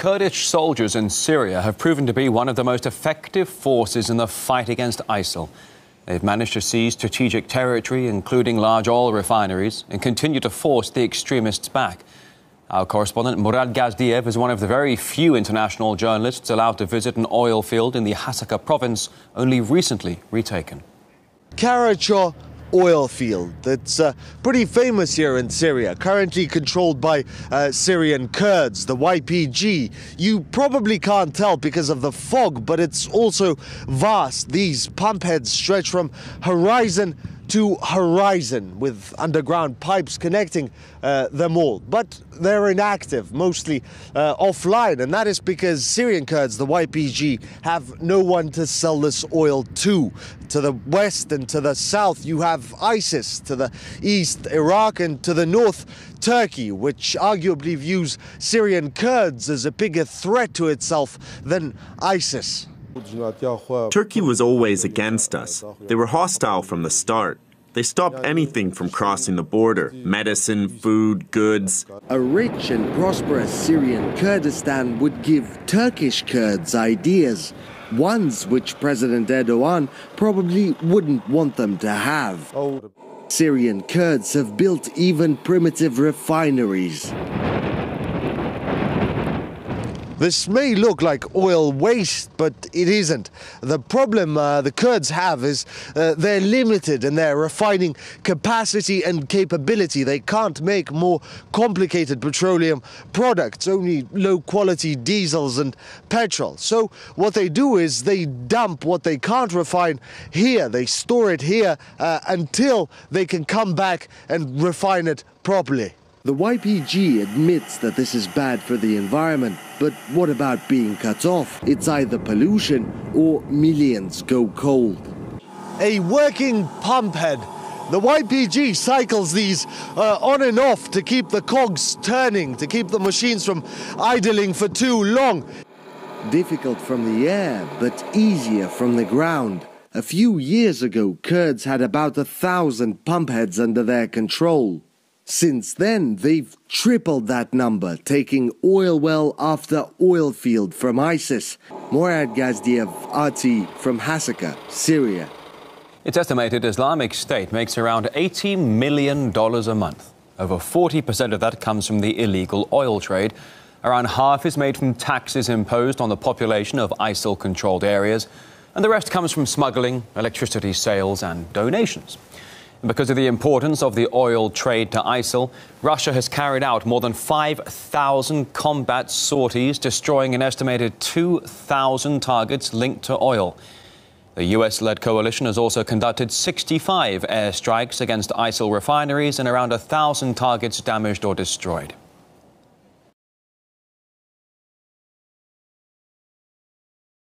Kurdish soldiers in Syria have proven to be one of the most effective forces in the fight against ISIL. They've managed to seize strategic territory, including large oil refineries, and continue to force the extremists back. Our correspondent Murad Gazdiev is one of the very few international journalists allowed to visit an oil field in the Hasaka province, only recently retaken. Karacha oil field that's pretty famous here in Syria, currently controlled by Syrian Kurds, the YPG. You probably can't tell because of the fog, but it's also vast. These pump heads stretch from horizon to horizon with underground pipes connecting them all. But they're inactive, mostly offline, and that is because Syrian Kurds, the YPG, have no one to sell this oil to. To the west and to the south you have ISIS, to the east Iraq, and to the north Turkey, which arguably views Syrian Kurds as a bigger threat to itself than ISIS. Turkey was always against us. They were hostile from the start. They stopped anything from crossing the border: medicine, food, goods. A rich and prosperous Syrian Kurdistan would give Turkish Kurds ideas, ones which President Erdogan probably wouldn't want them to have. Syrian Kurds have built even primitive refineries. This may look like oil waste, but it isn't. The problem the Kurds have is they're limited in their refining capacity and capability. They can't make more complicated petroleum products, only low-quality diesels and petrol. So what they do is they dump what they can't refine here. They store it here until they can come back and refine it properly. The YPG admits that this is bad for the environment, but what about being cut off? It's either pollution or millions go cold. A working pump head. The YPG cycles these on and off to keep the cogs turning, to keep the machines from idling for too long. Difficult from the air, but easier from the ground. A few years ago, Kurds had about 1,000 pump heads under their control. Since then, they've tripled that number, taking oil well after oil field from ISIS. Murad Gazdiev, RT from Hasaka, Syria. It's estimated Islamic State makes around $80 million a month. Over 40% of that comes from the illegal oil trade. Around half is made from taxes imposed on the population of ISIL-controlled areas. And the rest comes from smuggling, electricity sales and donations. Because of the importance of the oil trade to ISIL, Russia has carried out more than 5,000 combat sorties, destroying an estimated 2,000 targets linked to oil. The US-led coalition has also conducted 65 airstrikes against ISIL refineries and around 1,000 targets damaged or destroyed.